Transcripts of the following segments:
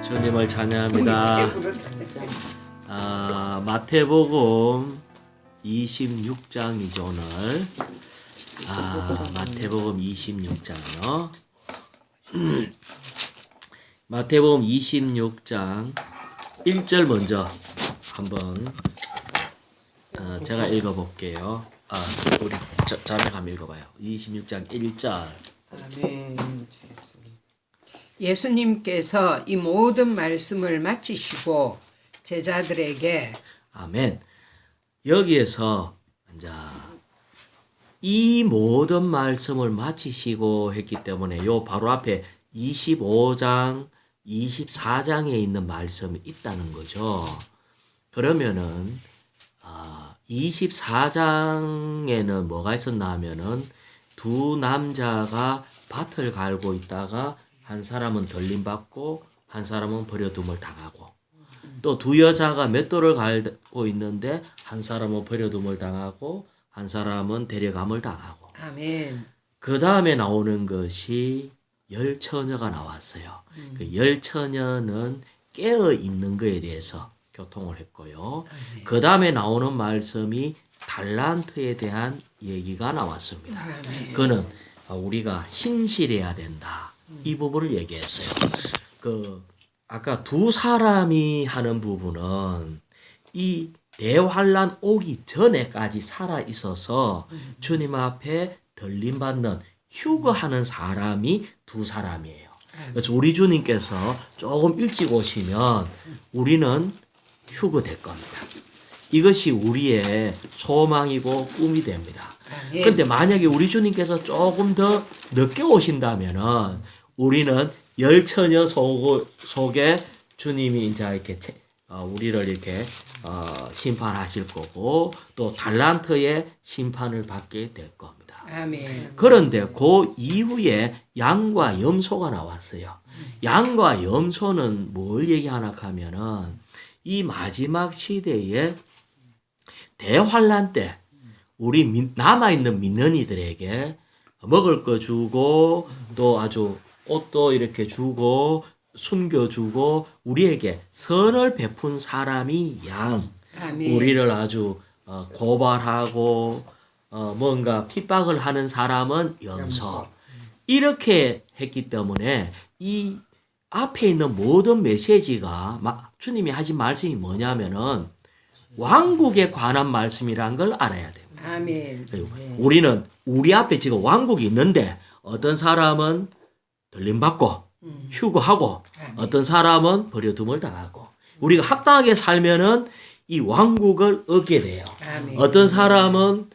주님을 찬양합니다. 마태복음 26장이죠 오늘. 마태복음 26장이요. 마태복음 26장 1절 먼저 한번 제가 읽어볼게요. 우리 자매가 한번 읽어봐요. 26장 1절. 아멘. 예수님께서 이 모든 말씀을 마치시고 제자들에게 아멘. 여기에서 이제 이 모든 말씀을 마치시고 했기 때문에 요 바로 앞에 25장, 24장에 있는 말씀이 있다는 거죠. 그러면은 24장에는 뭐가 있었나 하면은 두 남자가 밭을 갈고 있다가 한 사람은 덜림받고 한 사람은 버려둠을 당하고, 또 두 여자가 맷돌을 갈고 있는데 한 사람은 버려둠을 당하고 한 사람은 데려감을 당하고, 아멘. 그 다음에 나오는 것이 열처녀가 나왔어요. 그 열처녀는 깨어 있는 것에 대해서 교통을 했고요. 그 다음에 나오는 말씀이 달란트에 대한 얘기가 나왔습니다. 그는 우리가 신실해야 된다, 이 부분을 얘기했어요. 아까 두 사람이 하는 부분은 이 대환란 오기 전에까지 살아 있어서 주님 앞에 덜림받는 휴거하는 사람이 두 사람이에요. 그래서 우리 주님께서 조금 일찍 오시면 우리는 휴거될 겁니다. 이것이 우리의 소망이고 꿈이 됩니다. 근데 만약에 우리 주님께서 조금 더 늦게 오신다면은 우리는 열처녀 속에 주님이 이제 이렇게 우리를 이렇게 심판하실 거고, 또 달란트의 심판을 받게 될 겁니다. 아멘. 그런데 그 이후에 양과 염소가 나왔어요. 양과 염소는 뭘 얘기하나 하면은 이 마지막 시대에 대환란 때 우리 남아있는 믿는 이들에게 먹을 거 주고, 또 아주 옷도 이렇게 주고 숨겨주고 우리에게 선을 베푼 사람이 양. 아멘. 우리를 아주 고발하고 뭔가 핍박을 하는 사람은 염소. 이렇게 했기 때문에 이 앞에 있는 모든 메시지가 주님이 하신 말씀이 뭐냐면은 왕국에 관한 말씀이라는 걸 알아야 됩니다. 아멘. 우리는 우리 앞에 지금 왕국이 있는데 어떤 사람은 들림받고 휴거하고 어떤 사람은 버려둠을 당하고, 우리가 합당하게 살면은 이 왕국을 얻게 돼요. 아멘. 어떤 사람은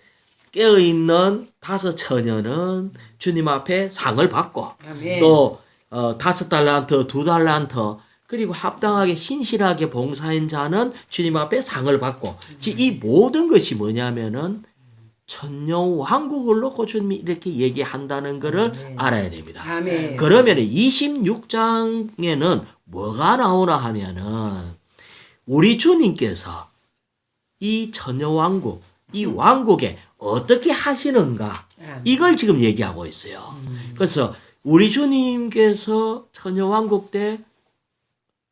깨어있는 다섯 처녀는 주님 앞에 상을 받고, 아멘. 또 5달란트, 2달란트, 그리고 합당하게 신실하게 봉사한 자는 주님 앞에 상을 받고, 이 모든 것이 뭐냐면은 천년 왕국을 놓고 주님이 이렇게 얘기한다는 것을 알아야 됩니다. 아멘. 그러면 26장에는 뭐가 나오나 하면은 우리 주님께서 이 천년 왕국, 이 왕국에 어떻게 하시는가, 이걸 지금 얘기하고 있어요. 그래서 우리 주님께서 천년 왕국 때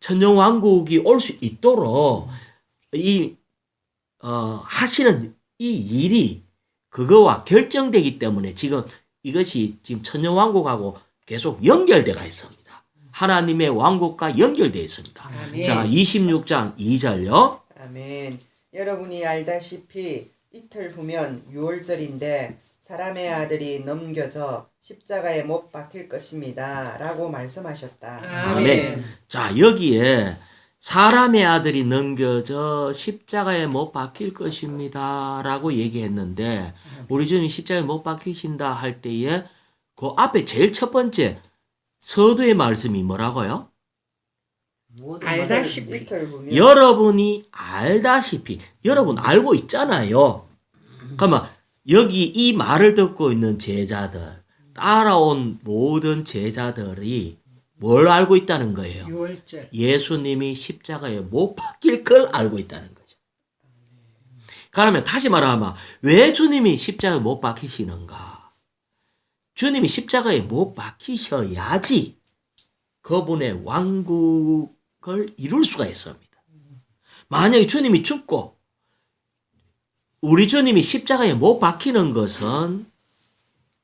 천년 왕국이 올 수 있도록 하시는 이 일이 그거와 결정되기 때문에 지금 이것이 지금 천년왕국하고 계속 연결되어 있습니다. 하나님의 왕국과 연결되어 있습니다. 아멘. 자, 26장 2절요. 아멘. 여러분이 알다시피 이틀 후면 유월절인데 사람의 아들이 넘겨져 십자가에 못 박힐 것입니다, 라고 말씀하셨다. 아멘. 자, 여기에 사람의 아들이 넘겨져 십자가에 못 박힐 것입니다 라고 얘기했는데, 우리 주님 십자가에 못 박히신다 할 때에 그 앞에 제일 첫 번째 서두의 말씀이 뭐라고요? 알다시피. 이틀 후면 여러분이 알다시피, 여러분 알고 있잖아요. 그러면 여기 이 말을 듣고 있는 제자들, 따라온 모든 제자들이 뭘 알고 있다는 거예요? 6월절. 예수님이 십자가에 못 박힐 걸 알고 있다는 거죠. 그러면 다시 말하면 왜 주님이 십자가에 못 박히시는가? 주님이 십자가에 못 박히셔야지 그분의 왕국 걸 이룰 수가 있습니다. 만약에 주님이 죽고 우리 주님이 십자가에 못 박히는 것은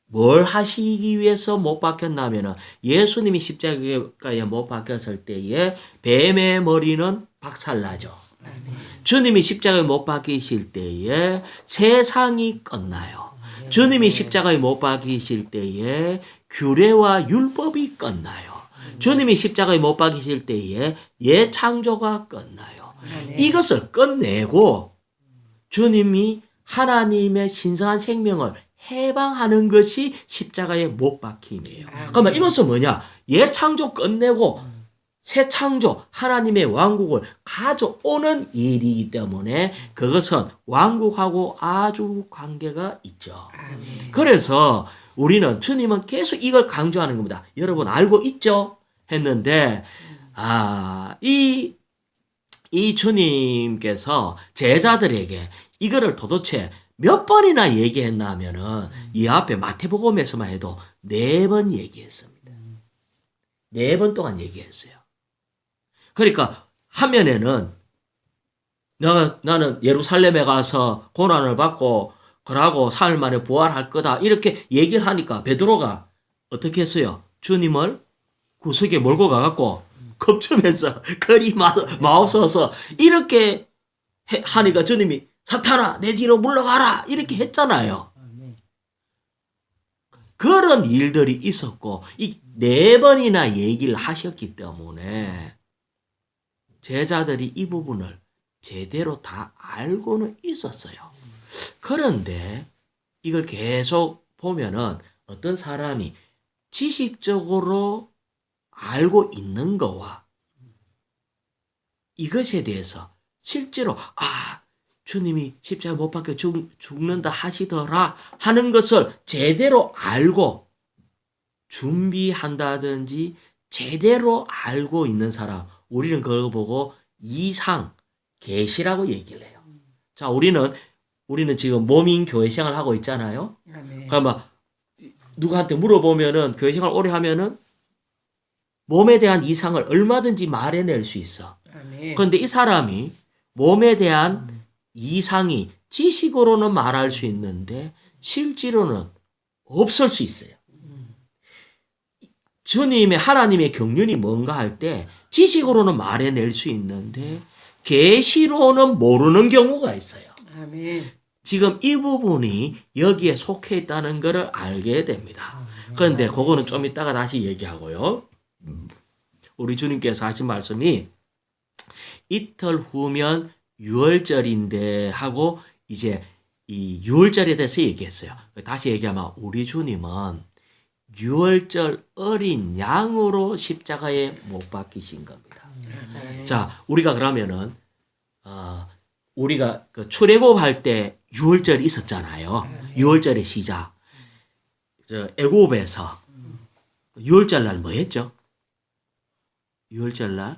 뭘 하시기 위해서 못 박혔냐면은 예수님이 십자가에 못 박혔을 때에 뱀의 머리는 박살나죠. 주님이 십자가에 못 박히실 때에 세상이 끝나요. 주님이 십자가에 못 박히실 때에 규례와 율법이 끝나요. 주님이 십자가에 못 박히실 때에 예창조가 끝나요. 이것을 끝내고 주님이 하나님의 신성한 생명을 해방하는 것이 십자가에 못 박힘이에요. 그러면 이것은 뭐냐? 예창조 끝내고 새 창조 하나님의 왕국을 가져오는 일이기 때문에 그것은 왕국하고 아주 관계가 있죠. 그래서 우리는 주님은 계속 이걸 강조하는 겁니다. 여러분 알고 있죠? 했는데 이 주님께서 제자들에게 이거를 도대체 몇 번이나 얘기했냐면은 이 앞에 마태복음에서만 해도 4번 얘기했습니다. 4번 동안 얘기했어요. 그러니까 한면에는 나는 예루살렘에 가서 고난을 받고 그러고 사흘 만에 부활할 거다 이렇게 얘기를 하니까 베드로가 어떻게 했어요? 주님을 구석에 몰고 가갖고 겁주면서 거리 마우서서 이렇게 하니까 주님이 사탄아 내 뒤로 물러가라 이렇게 했잖아요. 그런 일들이 있었고 이 4번이나 얘기를 하셨기 때문에 제자들이 이 부분을 제대로 다 알고는 있었어요. 그런데 이걸 계속 보면은 어떤 사람이 지식적으로 알고 있는 거와 이것에 대해서 실제로 주님이 십자가에 못 박혀 죽는다 하시더라 하는 것을 제대로 알고 준비한다든지 제대로 알고 있는 사람 우리는 그걸 보고 이상 계시라고 얘기를 해요. 자, 우리는 지금 모민 교회 생활을 하고 있잖아요. 그러면 누구한테 물어보면은 교회 생활 오래 하면은 몸에 대한 이상을 얼마든지 말해낼 수 있어. 그런데 이 사람이 몸에 대한 이상이 지식으로는 말할 수 있는데 실제로는 없을 수 있어요. 주님의 하나님의 경륜이 뭔가 할 때 지식으로는 말해낼 수 있는데 계시로는 모르는 경우가 있어요. 지금 이 부분이 여기에 속해 있다는 것을 알게 됩니다. 그런데 그거는 좀 이따가 다시 얘기하고요. 우리 주님께서 하신 말씀이 이틀 후면 유월절인데 하고 이제 이 유월절에 대해서 얘기했어요. 다시 얘기하면 우리 주님은 유월절 어린 양으로 십자가에 못 박히신 겁니다. 자, 우리가 그러면은 우리가 그 출애굽할 때 유월절이 있었잖아요. 유월절의 시작. 애굽에서 유월절 날 뭐 했죠? 유월절 날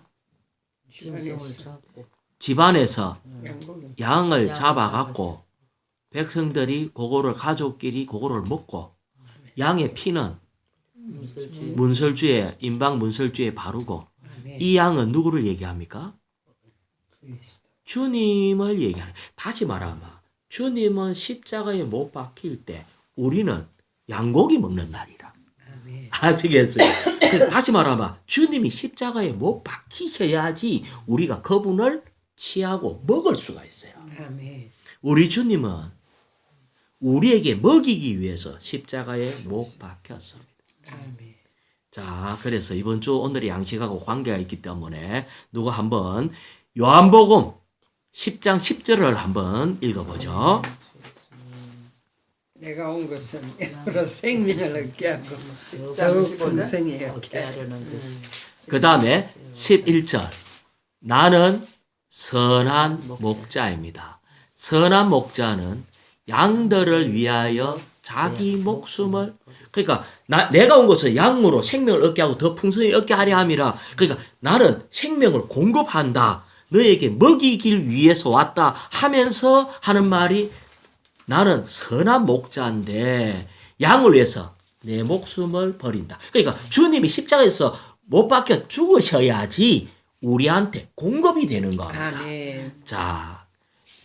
집안에서 양을 잡아갖고 백성들이 그거를 가족끼리 그거를 먹고 양의 피는 문설주에 임방 문설주에 바르고 이 양은 누구를 얘기합니까? 주님을 얘기하는. 다시 말하면 주님은 십자가에 못 박힐 때 우리는 양고기 먹는 날이라. 아시겠어요? 다시 말하면 주님이 십자가에 못 박히셔야지 우리가 그분을 취하고 먹을 수가 있어요. 우리 주님은 우리에게 먹이기 위해서 십자가에 못 박혔습니다. 자, 그래서 이번 주 오늘의 양식하고 관계가 있기 때문에 누가 한번 요한복음 10장 10절을 한번 읽어보죠. 내가 온 것은 여러 생명을 얻게 하고 더욱 풍성히 얻게 하려는 그 다음에 11절 나는 선한 목자입니다. 선한 목자는 양들을 위하여 자기 목숨을 그러니까 내가 온 것은 양으로 생명을 얻게 하고 더 풍성히 얻게 하려 함이라. 그러니까 나는 생명을 공급한다. 너에게 먹이길 위해서 왔다 하면서 하는 말이 나는 선한 목자인데 양을 위해서 내 목숨을 버린다. 그러니까 주님이 십자가에서 못 박혀 죽으셔야지 우리한테 공급이 되는 겁니다. 아멘. 자,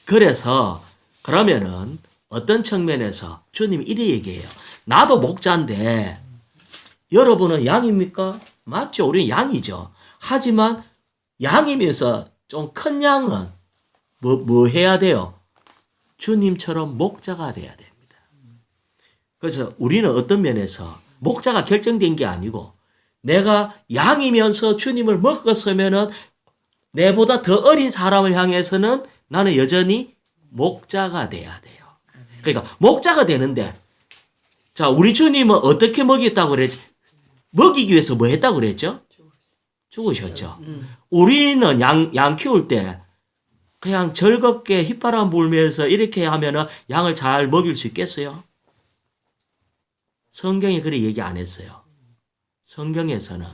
그래서 그러면은 어떤 측면에서 주님이 이래 얘기해요. 나도 목자인데 여러분은 양입니까? 맞죠? 우리는 양이죠. 하지만 양이면서 좀 큰 양은 뭐 해야 돼요? 주님처럼 목자가 돼야 됩니다. 그래서 우리는 어떤 면에서 목자가 결정된 게 아니고 내가 양이면서 주님을 먹었으면은 내보다 더 어린 사람을 향해서는 나는 여전히 목자가 돼야 돼요. 그러니까 목자가 되는데 자, 우리 주님은 어떻게 먹였다고 그랬죠? 먹이기 위해서 뭐 했다고 그랬죠? 죽으셨죠. 우리는 양 키울 때 그냥 즐겁게 휘바람 불면서 이렇게 하면은 양을 잘 먹일 수 있겠어요? 성경에 그렇게 얘기 안 했어요. 성경에서는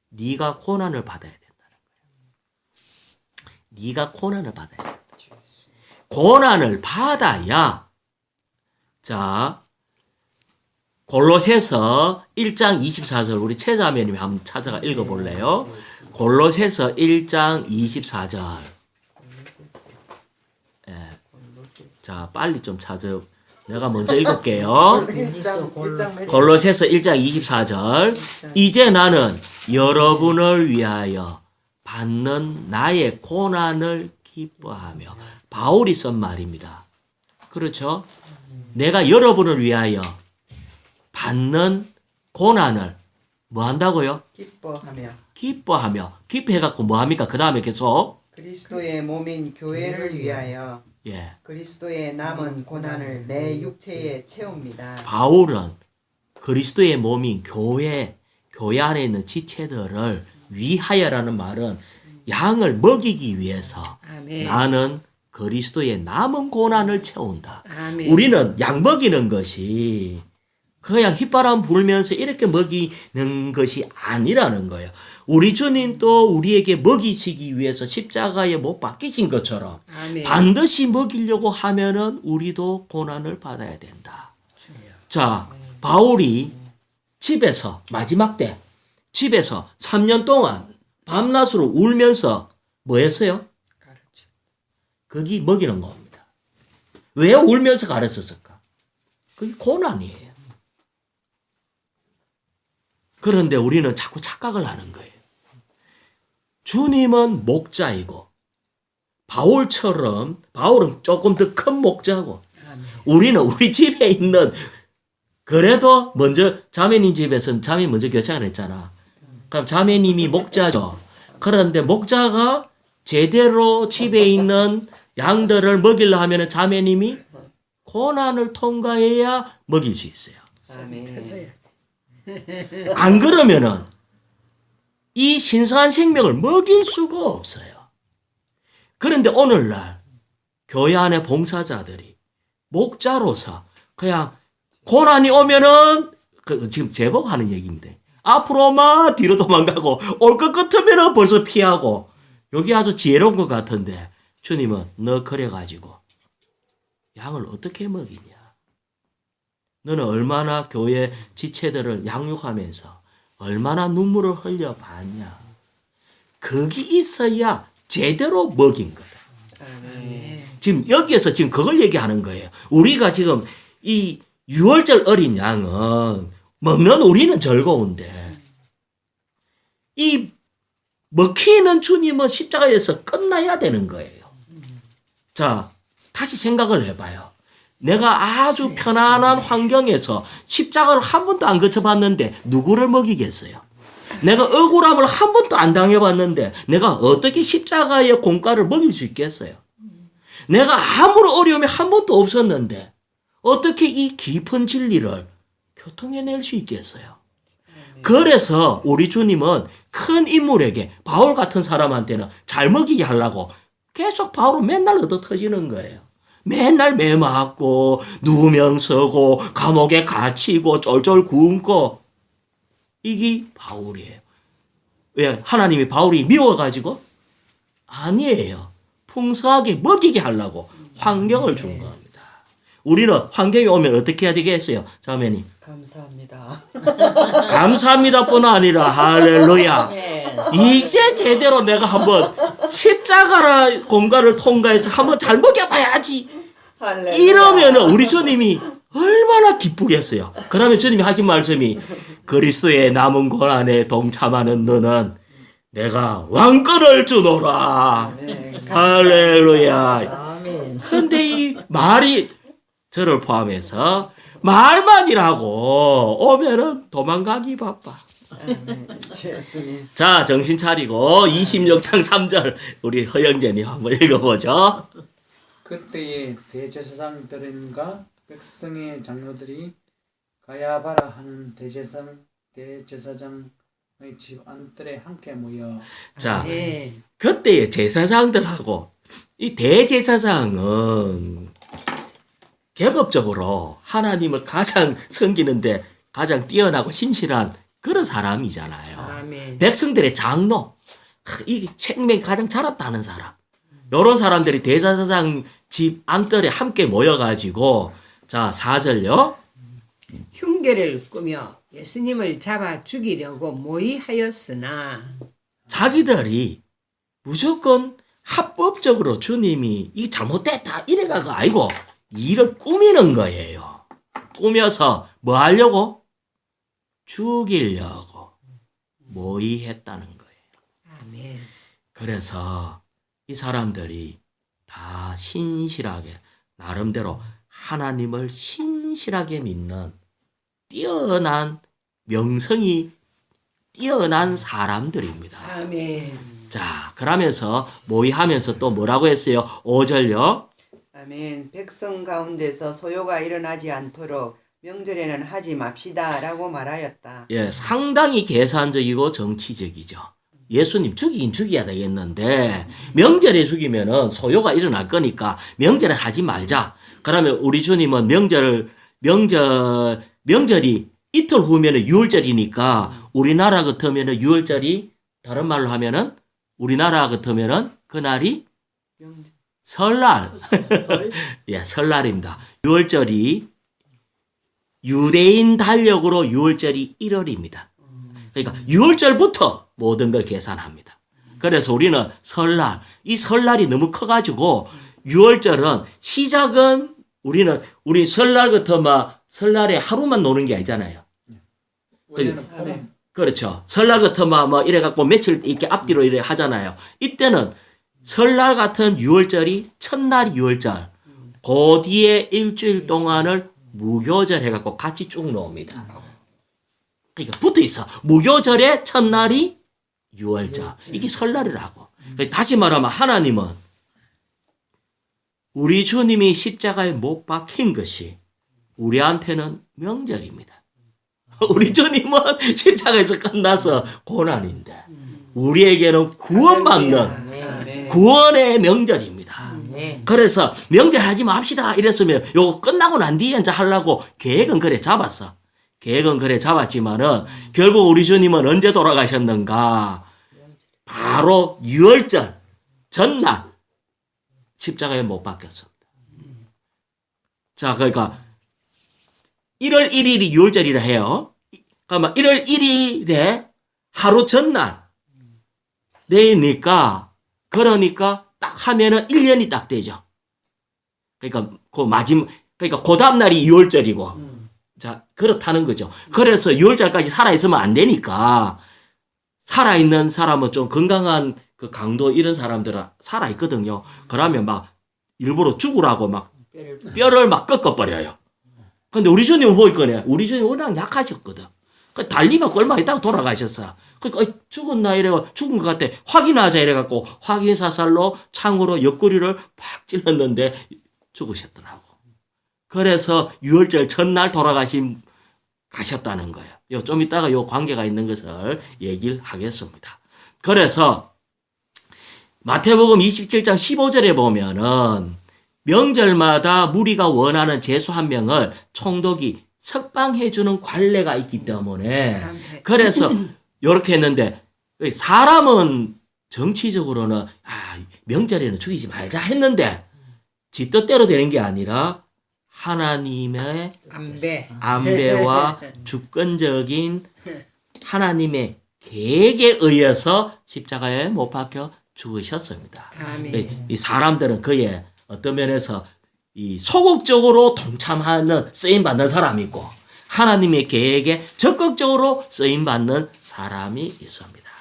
네가 고난을 받아야 된다는 거예요. 네가 고난을 받아야 된다. 고난을 받아야 자 골로새서 1장 24절 우리 최자매님이 한번 찾아가 읽어볼래요? 골로새서 1장 24절 자 빨리 좀 찾아 내가 먼저 읽을게요. 골로새서 1장 24절 이제 나는 여러분을 위하여 받는 나의 고난을 기뻐하며 바울이 쓴 말입니다. 그렇죠? 내가 여러분을 위하여 받는 고난을 뭐 한다고요? 기뻐하며 기뻐해갖고 뭐 합니까? 그 다음에 계속 그리스도의 몸인 교회를 위하여 예. 그리스도의 남은 고난을 내 육체에 채웁니다. 바울은 그리스도의 몸인 교회 안에 있는 지체들을 위하여라는 말은 양을 먹이기 위해서 아멘. 나는 그리스도의 남은 고난을 채운다. 아멘. 우리는 양 먹이는 것이 그냥 휘바람 불면서 이렇게 먹이는 것이 아니라는 거예요. 우리 주님도 우리에게 먹이시기 위해서 십자가에 못 박히신 것처럼 아멘. 반드시 먹이려고 하면은 우리도 고난을 받아야 된다. 자, 바울이 집에서 마지막 때 집에서 3년 동안 밤낮으로 울면서 뭐 했어요? 그게 먹이는 겁니다. 왜 울면서 가르쳤을까? 그게 고난이에요. 그런데 우리는 자꾸 착각을 하는 거예요. 주님은 목자이고 바울은 조금 더 큰 목자고 우리는 우리 집에 있는 그래도 먼저 자매님 집에서는 자매 먼저 교창을 했잖아. 그럼 자매님이 목자죠. 그런데 목자가 제대로 집에 있는 양들을 먹이려 하면 자매님이 고난을 통과해야 먹일 수 있어요. 아멘. 안 그러면은 이 신성한 생명을 먹일 수가 없어요. 그런데 오늘날 교회 안에 봉사자들이 목자로서 그냥 고난이 오면은 지금 제복하는 얘기입니다. 앞으로만 뒤로 도망가고 올 것 같으면은 벌써 피하고 여기 아주 지혜로운 것 같은데 주님은 너 그래가지고 양을 어떻게 먹이냐? 너는 얼마나 교회 지체들을 양육하면서 얼마나 눈물을 흘려봤냐? 거기 있어야 제대로 먹인 거다. 지금 여기에서 지금 그걸 얘기하는 거예요. 우리가 지금 이 6월절 어린 양은 먹는 우리는 즐거운데 이 먹히는 주님은 십자가에서 끝나야 되는 거예요. 자, 다시 생각을 해봐요. 내가 아주 편안한 환경에서 십자가를 한 번도 안 거쳐봤는데 누구를 먹이겠어요? 내가 억울함을 한 번도 안 당해봤는데 내가 어떻게 십자가의 공과를 먹일 수 있겠어요? 내가 아무런 어려움이 한 번도 없었는데 어떻게 이 깊은 진리를 교통해낼 수 있겠어요? 그래서 우리 주님은 큰 인물에게 바울 같은 사람한테는 잘 먹이게 하려고 계속 바울은 맨날 얻어 터지는 거예요. 맨날 매 맞고 누명서고 감옥에 갇히고 쫄쫄 굶고 이게 바울이에요. 왜? 하나님이 바울이 미워가지고? 아니에요. 풍성하게 먹이게 하려고 환경을 준 겁니다. 우리는 환경이 오면 어떻게 해야 되겠어요? 자매님. 감사합니다. 감사합니다뿐 아니라 할렐루야. 이제 제대로 내가 한번 십자가라 공간을 통과해서 한번 잘 먹여봐야지. 할렐루야. 이러면은 우리 주님이 얼마나 기쁘겠어요. 그러면 주님이 하신 말씀이 그리스도의 남은 고난에 동참하는 너는 내가 왕권을 주노라. 할렐루야. 아멘. 근데 이 말이 저를 포함해서 말만이라고 오면은 도망가기 바빠. 아멘. 예수님. 자, 정신 차리고 26장 3절 우리 허영재님 한번 읽어보죠. 그때의 대제사장들과 백성의 장로들이 가야바라 하는 대제사장의 집 안뜰에 함께 모여 자, 예. 그때의 제사장들하고 이 대제사장은 계급적으로 하나님을 가장 섬기는데 가장 뛰어나고 신실한 그런 사람이잖아요. 아멘. 백성들의 장로, 이 생명이 가장 자랐다는 사람. 요런 사람들이 대제사장 집 안뜰에 함께 모여가지고 자 4절요. 흉계를 꾸며 예수님을 잡아 죽이려고 모의하였으나 자기들이 무조건 합법적으로 주님이 이 잘못됐다 이래가가 아니고 일을 꾸미는 거예요. 꾸며서 뭐 하려고? 죽이려고 모의했다는 거예요. 아멘. 그래서 이 사람들이 다 신실하게 나름대로 하나님을 신실하게 믿는 뛰어난 명성이 뛰어난 사람들입니다. 아멘. 자, 그러면서 모의하면서 또 뭐라고 했어요? 5절요. 아멘. 백성 가운데서 소요가 일어나지 않도록 명절에는 하지 맙시다라고 말하였다. 예, 상당히 계산적이고 정치적이죠. 예수님 죽이긴 죽여야 되겠는데 명절에 죽이면은 소요가 일어날 거니까 명절에 하지 말자. 그러면 우리 주님은 명절이 이틀 후면은 유월절이니까 우리나라 같으면은 유월절이 다른 말로 하면은 우리나라 같으면은 그날이 명절. 설날. 예, 설날입니다. 유월절이 유대인 달력으로 유월절이 1월입니다. 그러니까 유월절부터 모든 걸 계산합니다. 그래서 우리는 설날, 이 설날이 너무 커가지고 유월절은 시작은 우리 설날 같으면 설날에 하루만 노는 게 아니잖아요. 원래는 봄 그렇죠. 설날 같으면 뭐 이래갖고 며칠 이렇게 앞뒤로 이래 하잖아요. 이때는 설날 같은 유월절이 첫날 유월절, 그 뒤에 일주일 동안을 무교절 해갖고 같이 쭉 놓습니다. 그러니까 붙어 있어. 무교절의 첫날이 유월절. 이게 설날이라고. 그러니까 다시 말하면 하나님은 우리 주님이 십자가에 못 박힌 것이 우리한테는 명절입니다. 우리 주님은 십자가에서 끝나서 고난인데 우리에게는 구원받는 아멘. 구원의 명절입니다. 네. 그래서 명절 하지 맙시다 이랬으면 요거 끝나고 난 뒤에 이제 하려고 계획은 그래 잡았어. 계획은 그래 잡았지만은 결국 우리 주님은 언제 돌아가셨는가? 바로 유월절 전날 십자가에 못 박혔습니다. 자, 그러니까 1월 1일이 유월절이라 해요. 그러면 1월 1일에 하루 전날 내니까 그러니까 딱 하면은 1년이 딱 되죠. 그러니까 그러니까 그 다음 날이 유월절이고 자, 그렇다는 거죠. 그래서 유월절까지 살아있으면 안 되니까 살아있는 사람은 좀 건강한 그 강도 이런 사람들은 살아있거든요. 그러면 막 일부러 죽으라고 막 뼈를 막 꺾어버려요. 근데 우리 주님은 보이거네. 우리 주님 워낙 약하셨거든. 그 달리가 얼마 있다가 돌아가셨어. 그러니까 죽었나 이래가 죽은 것 같아. 확인하자 이래갖고 확인 사살로 창으로 옆구리를 팍 찔렀는데 죽으셨더라고. 그래서 유월절 전날 가셨다는 거예요. 좀 이따가 요 관계가 있는 것을 얘기를 하겠습니다. 그래서 마태복음 27장 15절에 보면은 명절마다 무리가 원하는 죄수 한 명을 총독이 석방해주는 관례가 있기 때문에 그래서 요렇게 했는데 사람은 정치적으로는 명절에는 죽이지 말자 했는데 지 뜻대로 되는 게 아니라 하나님의 안배. 안배와 주권적인 하나님의 계획에 의해서 십자가에 못 박혀 죽으셨습니다. 아멘. 이 사람들은 그의 어떤 면에서 이 소극적으로 동참하는 쓰임 받는 사람이 있고 하나님의 계획에 적극적으로 쓰임 받는 사람이 있습니다.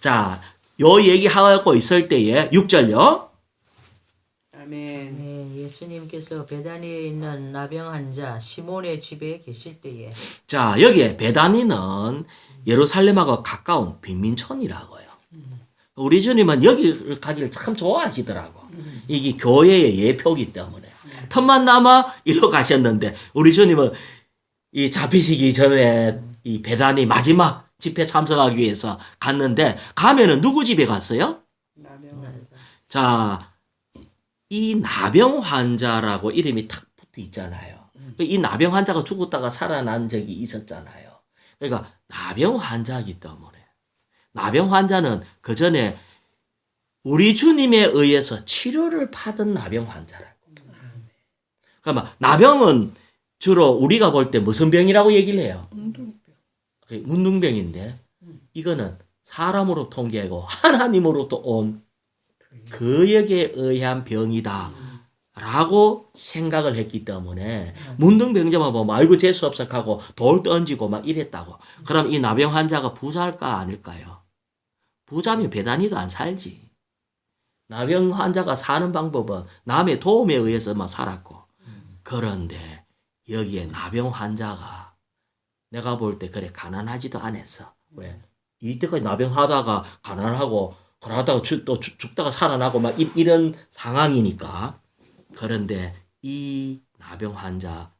자, 요 얘기하고 있을 때에 6절요. 아멘. 네, 예수님께서 베다니에 있는 나병 환자 시몬의 집에 계실 때에 자, 여기에 베다니는 예루살렘하고 가까운 빈민촌이라고요. 우리 주님은 여기를 가기를 참 좋아하시더라고. 이게 교회의 예표이기 때문에. 틈만 남아 일로 가셨는데 우리 주님은 이 잡히시기 전에 이 베다니 마지막 집회 참석하기 위해서 갔는데 가면은 누구 집에 갔어요? 나병. 자, 이 나병 환자라고 이름이 탁 붙어 있잖아요. 이 나병 환자가 죽었다가 살아난 적이 있었잖아요. 그러니까 나병 환자이기 때문에 나병 환자는 그 전에 우리 주님에 의해서 치료를 받은 나병 환자라고. 그러니까 나병은 주로 우리가 볼 때 무슨 병이라고 얘기를 해요? 문둥병인데 이거는 사람으로 통계하고 하나님으로부터 온 그역에 의한 병이다 라고 생각을 했기 때문에 문둥병자만 보면 아이고 재수없어하고 돌 던지고 막 이랬다고. 그럼 이 나병 환자가 부자일까 아닐까요? 부자면 베다니도 안 살지. 나병 환자가 사는 방법은 남의 도움에 의해서만 살았고. 그런데 여기에 나병 환자가 내가 볼 때 그래 가난하지도 않았어. 왜? 이때까지 나병하다가 가난하고 그러다가 또 죽다가 살아나고 막 이런 상황이니까. 그런데 이 나병 환자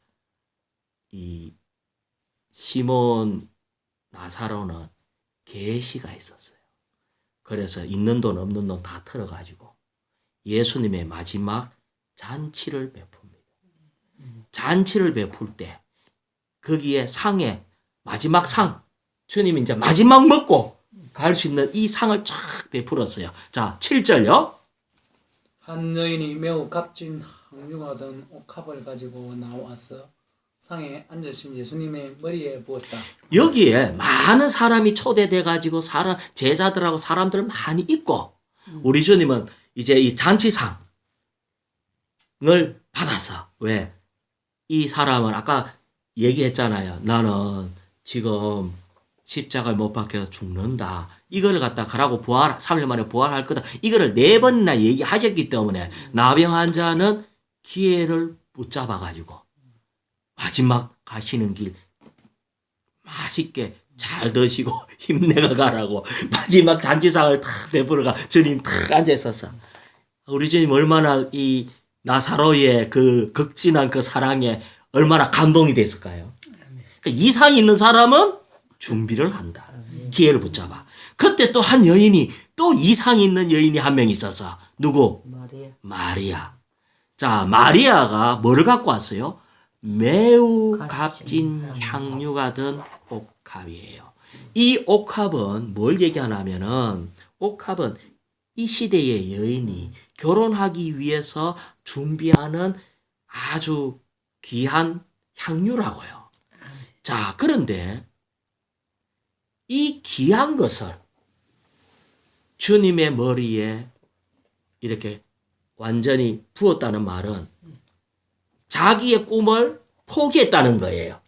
이 시몬 나사로는 계시가 있었어요. 그래서 있는 돈 없는 돈 다 털어가지고 예수님의 마지막 잔치를 베풉니다. 잔치를 베풀 때 거기에 상에 마지막 상 주님이 이제 마지막 먹고 갈 수 있는 이 상을 쫙 베풀었어요. 자, 7절요. 한 여인이 매우 값진 항류가 든 옥합을 가지고 나와서 상에 앉으신 예수님의 머리에 부었다. 여기에 많은 사람이 초대돼 가지고 제자들하고 사람들 많이 있고 우리 주님은 이제 이 잔치상을 받아서 왜? 이 사람은 아까 얘기했잖아요. 나는 지금 십자가를 못 박혀 죽는다. 이거를 갖다 가라고 3일 만에 부활할 거다. 이거를 4번이나 얘기하셨기 때문에 나병 환자는 기회를 붙잡아 가지고 마지막 가시는 길 맛있게 잘 드시고 힘내가 가라고 마지막 잔치상을 탁 베풀어가 주님 탁 앉아 있었어. 우리 주님 얼마나 이 나사로의 그 극진한 그 사랑에 얼마나 감동이 됐을까요? 그러니까 이상 있는 사람은 준비를 한다. 기회를 붙잡아. 그때 또 한 여인이 또 이상 있는 여인이 한 명 있어서 누구? 마리아. 자, 마리아가 뭐를 갖고 왔어요? 매우 값진 향유가 든 옥합이에요. 이 옥합은 뭘 얘기하냐면은 옥합은 이 시대의 여인이 결혼하기 위해서 준비하는 아주 귀한 향유라고요. 자, 그런데 이 귀한 것을 주님의 머리에 이렇게 완전히 부었다는 말은 자기의 꿈을 포기했다는 거예요.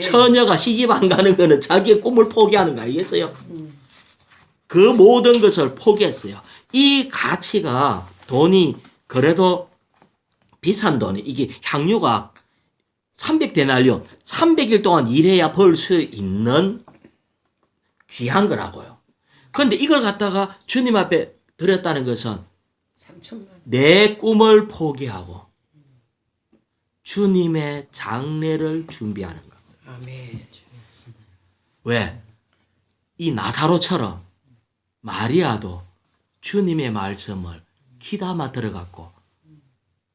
처녀가 시집 안 가는 거는 자기의 꿈을 포기하는 거 아니겠어요? 그 모든 것을 포기했어요. 이 가치가 돈이 그래도 비싼 돈이 이게 향유가 300데나리온 300일 동안 일해야 벌 수 있는 귀한 거라고요. 그런데 이걸 갖다가 주님 앞에 드렸다는 것은 3천만. 내 꿈을 포기하고 주님의 장례를 준비하는 것. 아멘. 왜? 이 나사로처럼 마리아도 주님의 말씀을 귀담아 들어갔고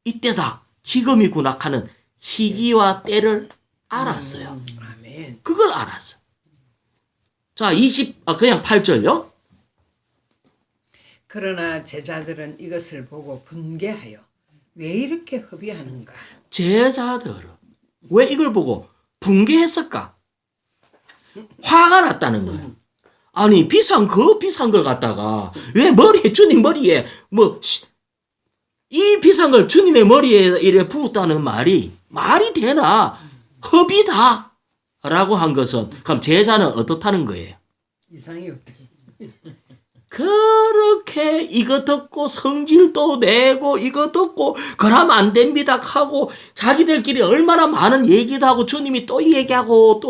이때다 지금이구나 하는 시기와 때를 알았어요. 아멘. 그걸 알았어. 자, 그냥 8절요. 그러나 제자들은 이것을 보고 분개하여 왜 이렇게 허비하는가? 제자들은 왜 이걸 보고 붕괴했을까? 화가 났다는 거예요. 아니 비싼 걸 갖다가 왜 주님 머리에 이 비싼 걸 주님의 머리에 이래 부었다는 말이 되나? 허비다 라고 한 것은 그럼 제자는 어떻다는 거예요? 이상이 없다. 그렇게 이거 듣고 성질도 내고 이거 듣고 그러면 안 됩니다 하고 자기들끼리 얼마나 많은 얘기도 하고 주님이 또 얘기하고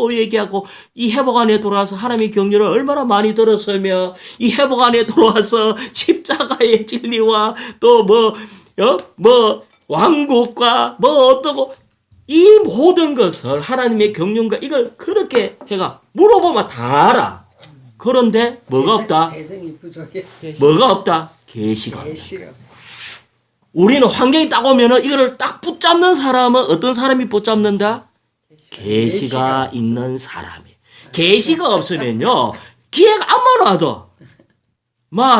이 회복 안에 들어와서 하나님의 경륜을 얼마나 많이 들었으며 이 회복 안에 들어와서 십자가의 진리와 또 왕국과 어떠고 이 모든 것을 하나님의 경륜과 이걸 그렇게 해가 물어보면 다 알아. 그런데 뭐가 없다? 재정이 부족해. 뭐가 없다? 계시가 없다. 계시가 없어. 우리는 환경이 딱 오면은 이거를 딱 붙잡는 사람은 어떤 사람이 붙잡는다? 계시가 있는 사람이. 계시가 없으면요 기회가 안만 와도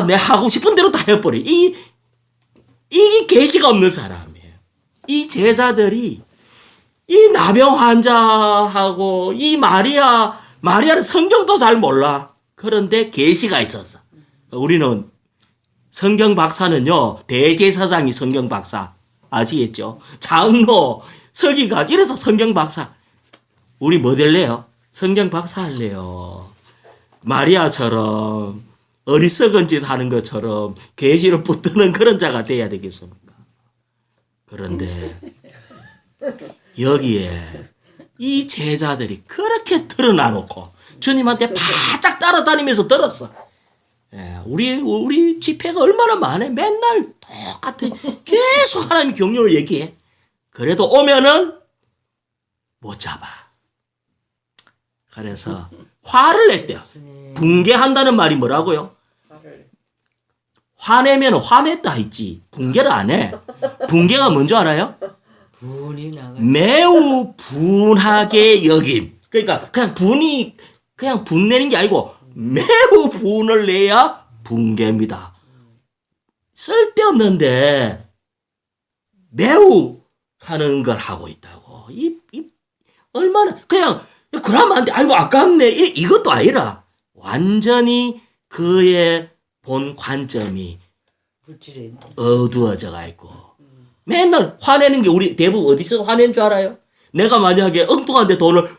내 하고 싶은 대로 다 해버려. 이 계시가 없는 사람이에요. 이 제자들이 이 나병 환자하고 이 마리아는 성경도 잘 몰라. 그런데 계시가 있었어. 우리는 성경 박사는요 대제사장이 성경 박사 아시겠죠? 장로, 서기관 이래서 성경 박사. 우리 뭐 될래요? 성경 박사 할래요. 마리아처럼 어리석은 짓 하는 것처럼 계시를 붙드는 그런 자가 돼야 되겠습니까? 그런데 여기에 이 제자들이 그렇게 드러나놓고 주님한테 바짝 따라다니면서 들었어. 예, 우리 집회가 얼마나 많아. 맨날 똑같아. 계속 하나님의 경륜을 얘기해. 그래도 오면은 못 잡아. 그래서 화를 냈대요. 붕괴한다는 말이 뭐라고요? 화내면 화냈다 했지. 붕괴를 안 해. 붕괴가 뭔지 알아요? 분이 나가. 매우 분하게 여김. 그러니까 그냥 분내는 게 아니고 매우 분을 내야 붕괴입니다. 쓸데없는데 매우 하는 걸 하고 있다고. 얼마나 그냥 그러면 안 돼. 아이고 아깝네. 이것도 아니라 완전히 그의 본 관점이 물질에 어두워져가 있고 맨날 화내는 게 우리 대부분 어디서 화내는 줄 알아요? 내가 만약에 엉뚱한데 돈을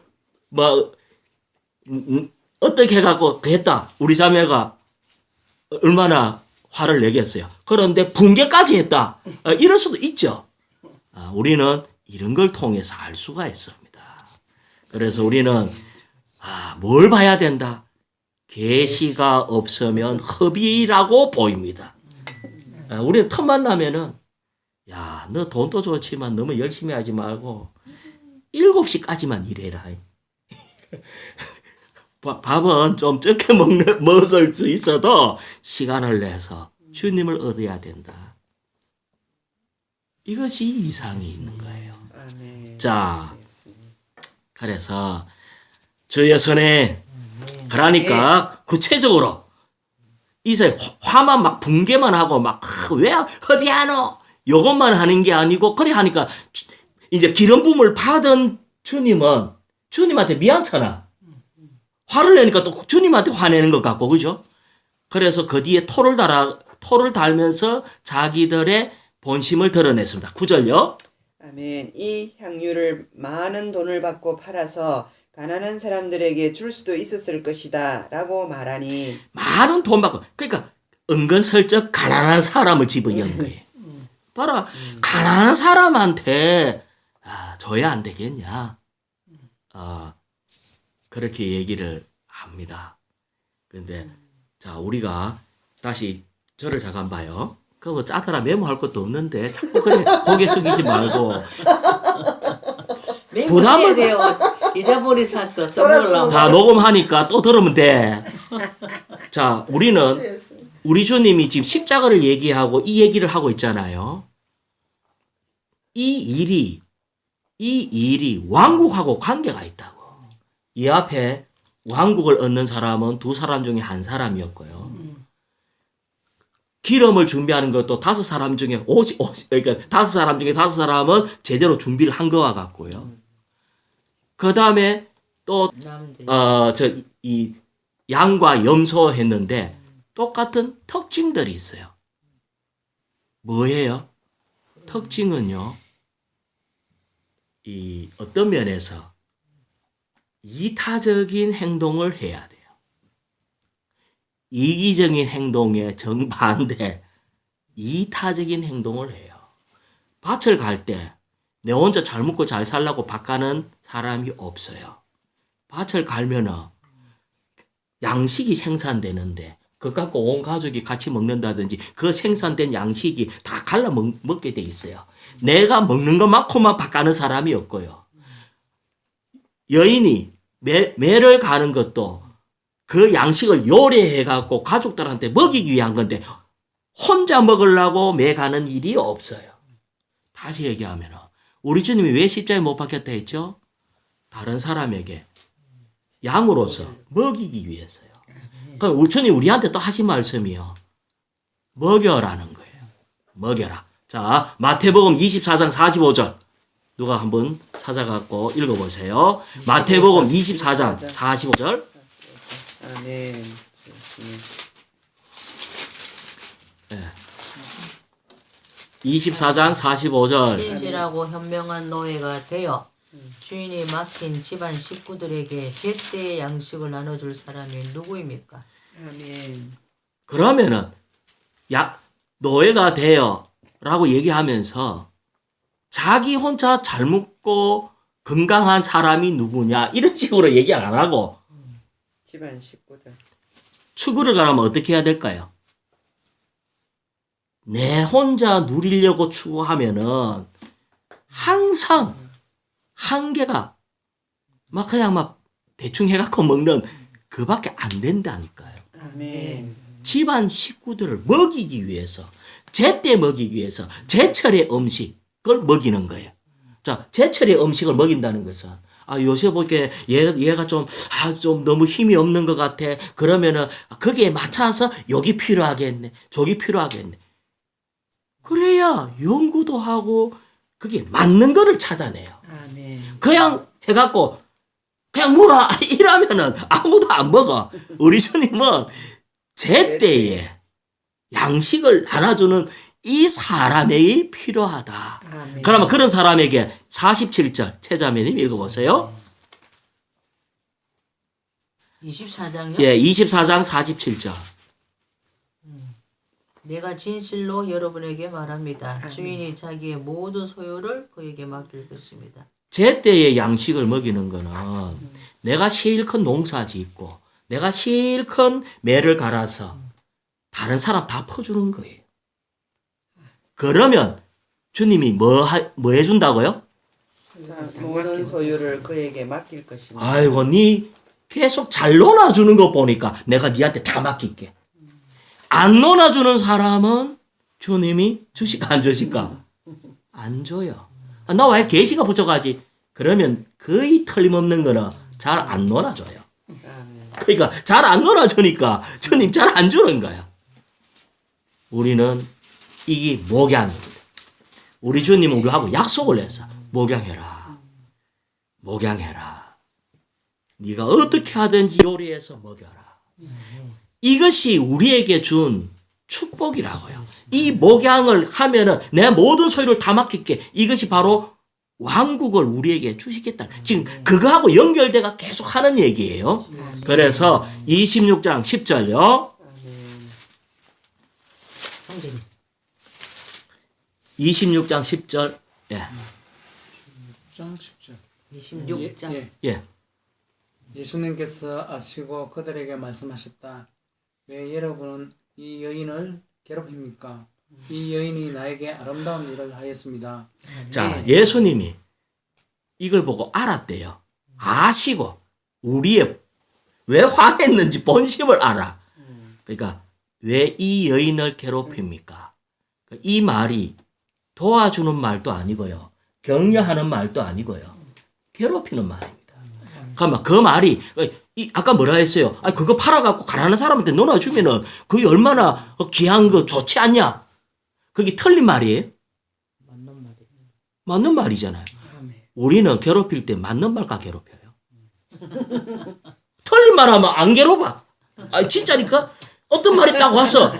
어떻게 해갖고 했다. 우리 자매가 얼마나 화를 내겠어요. 그런데 붕괴까지 했다. 이럴 수도 있죠. 우리는 이런 걸 통해서 알 수가 있습니다. 그래서 우리는 뭘 봐야 된다. 계시가 없으면 허비라고 보입니다. 우리는 틈만 나면은 야, 너 돈도 좋지만 너무 열심히 하지 말고 7시까지만 일해라. 밥은 좀 적게 먹을 수 있어도 시간을 내서 주님을 얻어야 된다. 이것이 이상이 있는 거예요. 자, 그래서 주 예수님, 그러니까 구체적으로 이제 화만 막 붕괴만 하고 막 왜 허비하노? 요것만 하는 게 아니고 그래 하니까 이제 기름 부음을 받은 주님은 주님한테 미안찮아. 화를 내니까 또 주님한테 화내는 것 같고, 그죠? 그래서 그 뒤에 토를 달면서 자기들의 본심을 드러냈습니다. 9절요. 아멘. 이 향유를 많은 돈을 받고 팔아서 가난한 사람들에게 줄 수도 있었을 것이다 라고 말하니 많은 돈 받고 그러니까 은근슬쩍 가난한 사람을 집어연 거예요. 봐라. 가난한 사람한테 줘야 안 되겠냐. 그렇게 얘기를 합니다. 근데 자 우리가 다시 저를 잠깐 봐요. 그거 짜더라 메모할 것도 없는데 자꾸 그래 고개 숙이지 말고 부담을 돼요. 잊어버리 샀어. 써먹으려고. 다 녹음하니까 또 들으면 돼. 자 우리는 우리 주님이 지금 십자가를 얘기하고 이 얘기를 하고 있잖아요. 이 일이 왕국하고 관계가 있다고. 이 앞에 왕국을 얻는 사람은 두 사람 중에 한 사람이었고요. 기름을 준비하는 것도 5사람 중에 그러니까 5사람 중에 5사람은 제대로 준비를 한 거와 같고요. 그 다음에 또 남들. 이 양과 염소 했는데 똑같은 특징들이 있어요. 뭐예요? 특징은요, 이 어떤 면에서 이타적인 행동을 해야 돼요. 이기적인 행동의 정반대 이타적인 행동을 해요. 밭을 갈 때 내 혼자 잘 먹고 잘 살라고 밭 가는 사람이 없어요. 밭을 갈면은 양식이 생산되는데 그거 갖고 온 가족이 같이 먹는다든지 그 생산된 양식이 다 갈라 먹게 돼 있어요. 내가 먹는 것만큼만 밭 가는 사람이 없고요. 여인이 매를 가는 것도 그 양식을 요리해 갖고 가족들한테 먹이기 위한 건데 혼자 먹으려고 매 가는 일이 없어요. 다시 얘기하면 우리 주님이 왜 십자가에 못 박혔다 했죠? 다른 사람에게 양으로서 먹이기 위해서요. 그럼 우리 주님 우리한테 또 하신 말씀이요. 먹여라는 거예요. 먹여라. 자, 마태복음 24장 45절. 누가 한번 찾아갖고 읽어보세요. 마태복음 24장 45절. 아멘. 24장 45절. 신실하고 현명한 노예가 되어 주인이 맡긴 집안 식구들에게 제때의 양식을 나눠줄 사람이 누구입니까? 아멘. 그러면은 노예가 되어 라고 얘기하면서 자기 혼자 잘 먹고 건강한 사람이 누구냐 이런 식으로 얘기 안 하고 집안 식구들. 추구를 가려면 어떻게 해야 될까요? 내 혼자 누리려고 추구하면은 항상 한계가 막 그냥 막 대충 해갖고 먹는 그밖에 안 된다니까요. 아멘. 집안 식구들을 먹이기 위해서 제때 먹이기 위해서 제철의 음식을 먹이는 거예요. 자, 제철의 음식을 먹인다는 것은 요새 보기에 얘가 좀 너무 힘이 없는 것 같아. 그러면은 거기에 맞춰서 여기 필요하겠네. 저기 필요하겠네. 그래야 연구도 하고 그게 맞는 거를 찾아내요. 아멘. 그냥 해갖고 그냥 물어 이러면은 아무도 안 먹어. 우리 주님은 제때에 양식을 나눠주는 이 사람이 필요하다. 아멘. 그러면 그런 사람에게 47절 최자매님 읽어보세요. 24장요? 예, 24장 47절. 내가 진실로 여러분에게 말합니다. 주인이 자기의 모든 소유를 그에게 맡길 것입니다. 제때에 양식을 먹이는 거는 내가 실컷 농사 짓고 내가 실컷 매를 갈아서 다른 사람 다 퍼주는 거예요. 그러면 주님이 뭐 해준다고요? 자, 모든 소유를 그에게 맡길 것입니다. 아이고, 니 계속 잘 놀아주는 거 보니까 내가 니한테 다 맡길게. 안 놀아주는 사람은 주님이 주실까 안 주실까? 안 줘요. 나 왜 계시가 부족하지? 그러면 거의 틀림없는 거는 잘 안 놀아줘요. 아멘. 그러니까 잘 안 놀아주니까 주님 잘 안 주는 거야. 우리는 이게 목양입니다. 우리 주님은 우리하고 약속을 했어. 목양해라. 목양해라. 네가 어떻게 하든지 요리해서 먹여라. 이것이 우리에게 준 축복이라고요. 이 목양을 하면은 내 모든 소유를 다 맡길게. 이것이 바로 왕국을 우리에게 주시겠다. 지금 그거하고 연결돼가 계속 하는 얘기예요. 그래서 26장 10절요. 형제님. 26장 10절. 예. 6장 10절. 26장. 예. 예수님께서 아시고 그들에게 말씀하셨다. 왜 여러분은 이 여인을 괴롭힙니까? 이 여인이 나에게 아름다운 일을 하였습니다. 자, 예수님이 이걸 보고 알았대요. 아시고 우리의 왜 화냈는지 본심을 알아. 그러니까 왜 이 여인을 괴롭힙니까? 이 말이 도와주는 말도 아니고요. 격려하는 말도 아니고요. 괴롭히는 말입니다. 그러면 그 말이 아까 뭐라 했어요? 아 그거 팔아갖고 가난한 사람한테 놀아주면은 그게 얼마나 귀한 거 좋지 않냐? 그게 틀린 말이에요? 맞는 말이에요. 맞는 말이잖아요. 우리는 괴롭힐 때 맞는 말과 괴롭혀요. 틀린 말 하면 안 괴롭아. 아 진짜니까? 어떤 말이 딱 왔어.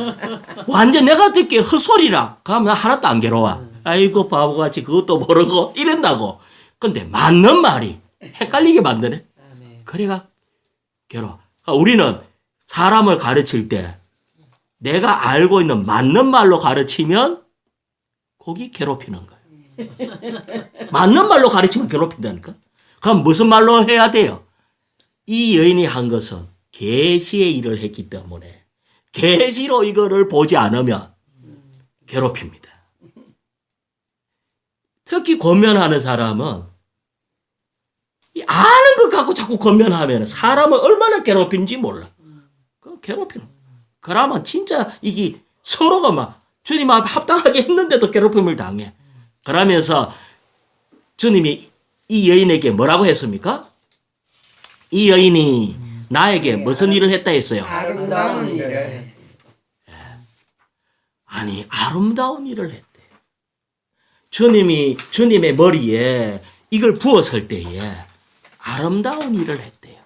완전 내가 듣기에 헛소리라. 그러면 하나도 안 괴로워. 아이고 바보같이 그것도 모르고 이런다고. 근데 맞는 말이 헷갈리게 만드네. 그래가 괴로워. 그러니까 우리는 사람을 가르칠 때 내가 알고 있는 맞는 말로 가르치면 거기 괴롭히는 거예요. 맞는 말로 가르치면 괴롭힌다니까. 그럼 무슨 말로 해야 돼요? 이 여인이 한 것은 계시의 일을 했기 때문에 계시로 이거를 보지 않으면 괴롭힙니다. 특히 권면하는 사람은 이 아는 것 갖고 자꾸 권면하면 사람을 얼마나 괴롭히는지 몰라. 그럼 괴롭히는. 그러면 진짜 이게 서로가 막 주님 앞에 합당하게 했는데도 괴롭힘을 당해. 그러면서 주님이 이 여인에게 뭐라고 했습니까? 이 여인이 나에게 무슨 일을 했다 했어요? 아름다운 일을 했어. 아니 아름다운 일을 했대요. 주님의 머리에 이걸 부었을 때에 아름다운 일을 했대요.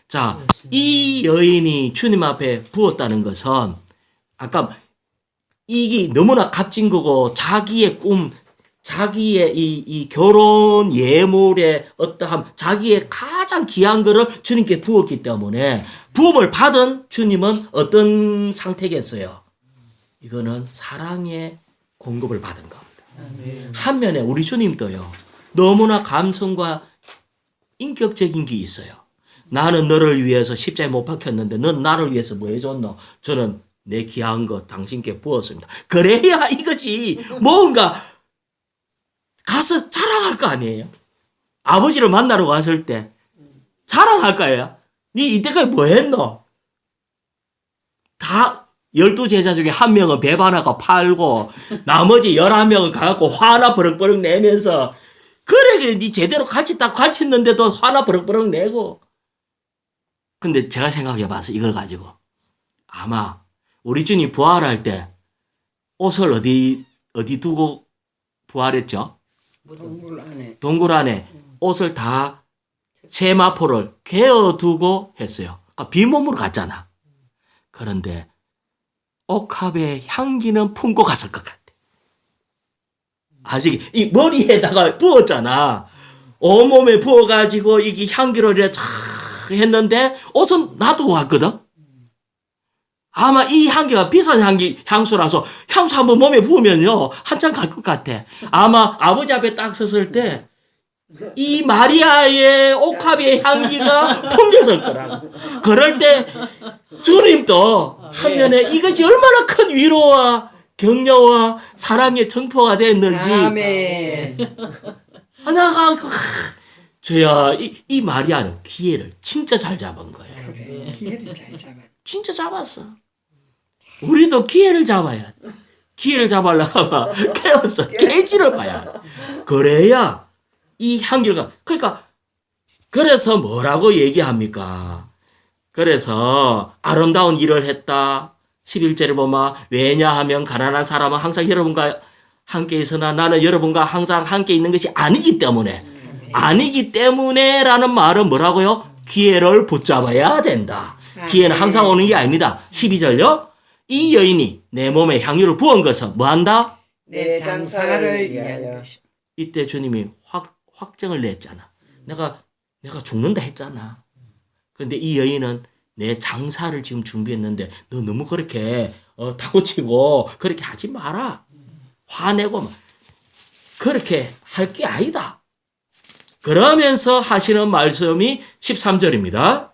자, 이 여인이 주님 앞에 부었다는 것은 아까 이게 너무나 값진 거고 자기의 꿈, 자기의 이 결혼 예물의 어떠함, 자기의 가장 귀한 거를 주님께 부었기 때문에 부음을 받은 주님은 어떤 상태겠어요? 이거는 사랑의 공급을 받은 겁니다. 한면에 우리 주님도요. 너무나 감성과 인격적인 게 있어요. 나는 너를 위해서 십자가에 못 박혔는데 넌 나를 위해서 뭐 해줬노? 저는 내 귀한 거 당신께 부었습니다. 그래야 이것이 뭔가 가서 자랑할 거 아니에요? 아버지를 만나러 갔을 때 자랑할 거예요. 니 이때까지 뭐 했노? 다 12제자 중에 한 명은 배반하고 팔고 나머지 11명은 가갖고 화나 버럭버럭 내면서 그래 니 제대로 딱 가르쳤는데도 화나 버럭버럭 내고. 근데 제가 생각해봐서 이걸 가지고 아마 우리 주님 부활할 때 옷을 어디 두고 부활했죠? 동굴 안에. 동굴 안에 옷을 다 세마포를 개어두고 했어요. 그러니까 빈몸으로 갔잖아. 그런데 옥합의 향기는 품고 갔을 것 같아. 아직 이 머리에다가 부었잖아. 온몸에 부어가지고 이게 향기를 이렇게 쫙 했는데 옷은 놔두고 왔거든. 아마 이 향기가 비싼 향수라서 향수 한번 몸에 부으면요 한참 갈 것 같아. 아마 아버지 앞에 딱 섰을 때 이 마리아의 옥합의 향기가 풍겼을 거라고. 그럴 때 주님도 한면에 이것이 얼마나 큰 위로와 격려와 사랑의 정포가 됐는지. 아멘. 하나가 주야 이 마리아는 기회를 진짜 잘 잡은 거예요. 그래. 기회를 잘 잡아. 진짜 잡았어. 우리도 기회를 잡아야 돼. 기회를 잡으려고 하면 깨웠어. 깨지를 봐야 돼. 그래야 이 향기가 그러니까 그래서 뭐라고 얘기합니까? 그래서 아름다운 일을 했다. 11절에 보면 왜냐하면 가난한 사람은 항상 여러분과 함께 있으나 나는 여러분과 항상 함께 있는 것이 아니기 때문에라는 말은 뭐라고요? 기회를 붙잡아야 된다. 기회는 항상 오는 게 아닙니다. 12절요. 이 여인이 내 몸에 향유를 부은 것은 뭐한다? 내 장사를 위하여. 이때 주님이 확정을 냈잖아. 내가 죽는다 했잖아. 근데 이 여인은 내 장사를 지금 준비했는데 너 너무 그렇게 다고치고 그렇게 하지 마라. 화내고 그렇게 할 게 아니다. 그러면서 하시는 말씀이 13절입니다.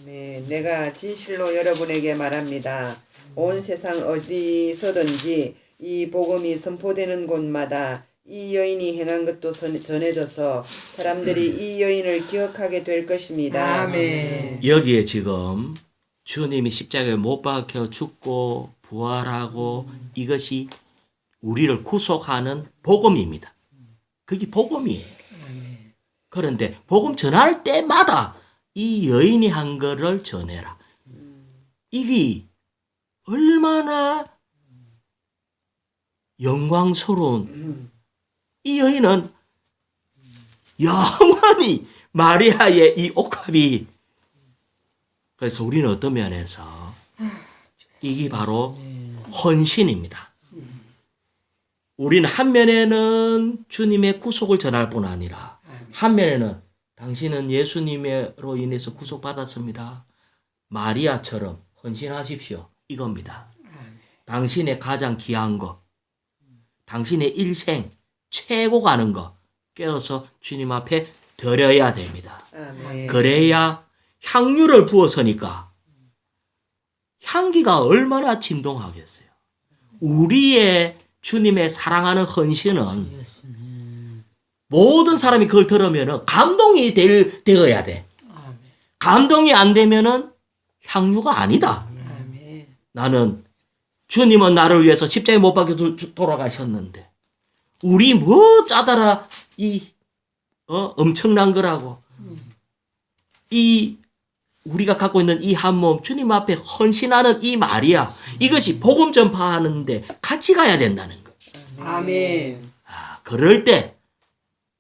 아멘. 내가 진실로 여러분에게 말합니다. 온 세상 어디서든지 이 복음이 선포되는 곳마다 이 여인이 행한 것도 전해져서 사람들이 이 여인을 기억하게 될 것입니다. 아멘. 여기에 지금 주님이 십자가에 못 박혀 죽고 부활하고 이것이 우리를 구속하는 복음입니다. 그게 복음이에요. 그런데 복음 전할 때마다 이 여인이 한 거를 전해라. 이게 얼마나 영광스러운, 이 여인은 영원히 마리아의 이 옥합이, 그래서 우리는 어떤 면에서 이게 바로 헌신입니다. 우리는 한 면에는 주님의 구속을 전할 뿐 아니라 한 면에는 당신은 예수님으로 인해서 구속받았습니다. 마리아처럼 헌신하십시오. 이겁니다. 당신의 가장 귀한 거, 당신의 일생 최고 가는 거 깨어서 주님 앞에 드려야 됩니다. 아멘. 그래야 향유를 부어서니까 향기가 얼마나 진동하겠어요. 우리의 주님의 사랑하는 헌신은 모든 사람이 그걸 들으면 감동이 되어야 돼. 감동이 안 되면은 향유가 아니다. 나는 주님은 나를 위해서 십자가에 못 박혀 돌아가셨는데 우리 뭐 짜다라 엄청난 거라고 우리가 갖고 있는 이 한 몸 주님 앞에 헌신하는 이 마리아, 이것이 복음 전파하는데 같이 가야 된다는 거. 아멘. 그럴 때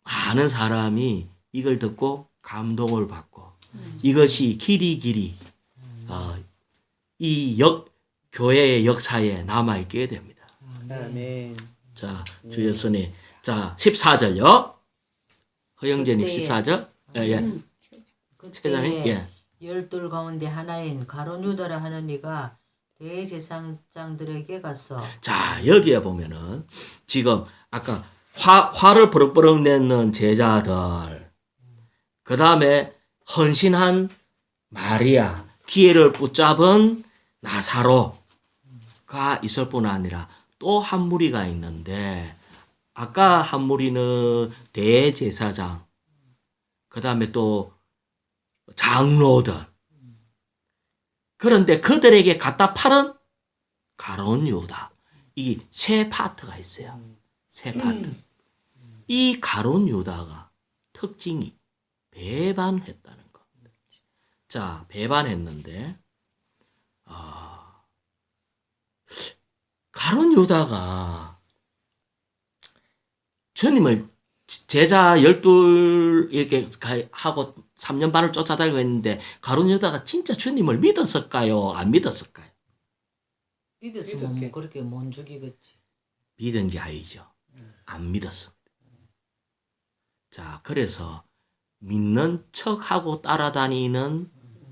많은 사람이 이걸 듣고 감동을 받고 이것이 길이 이 교회의 역사에 남아있게 됩니다. 아멘. 자, 주 예수님. 자, 14절요. 허영재님 14절. 예. 최장님. 그때 예. 열둘 가운데 하나인 가룟 유다라 하는 이가 대제사장들에게 가서 자, 여기에 보면은 지금 아까 화를 버럭버럭 내는 제자들, 그 다음에 헌신한 마리아, 기회를 붙잡은 나사로가 있을 뿐 아니라 또 한 무리가 있는데, 아까 한 무리는 대제사장, 그 다음에 또 장로들, 그런데 그들에게 갖다 팔은 가룟 유다. 이 세 파트가 있어요. 세 파트. 이 가룟 유다가 특징이 배반했다는 거. 자, 배반했는데 가룟 유다가 주님을 제자 12 이렇게 하고 3년 반을 쫓아다니고 했는데 가룟 유다가 진짜 주님을 믿었을까요? 안 믿었을까요? 믿었으면 뭐 그렇게 못 죽이겠지. 믿은 게 아니죠. 안 믿었습니다. 자, 그래서 믿는 척하고 따라다니는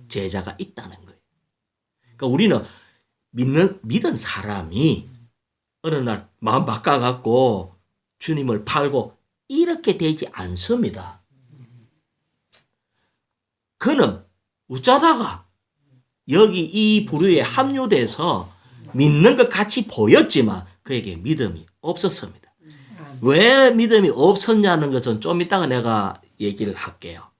제자가 있다는 거예요. 그러니까 우리는 믿은 사람이 어느 날 마음 바꿔갖고 주님을 팔고 이렇게 되지 않습니다. 그는 어쩌다가 여기 이 부류에 합류돼서 믿는 것 같이 보였지만 그에게 믿음이 없었습니다. 왜 믿음이 없었냐는 것은 좀 이따가 내가 얘기를 할게요.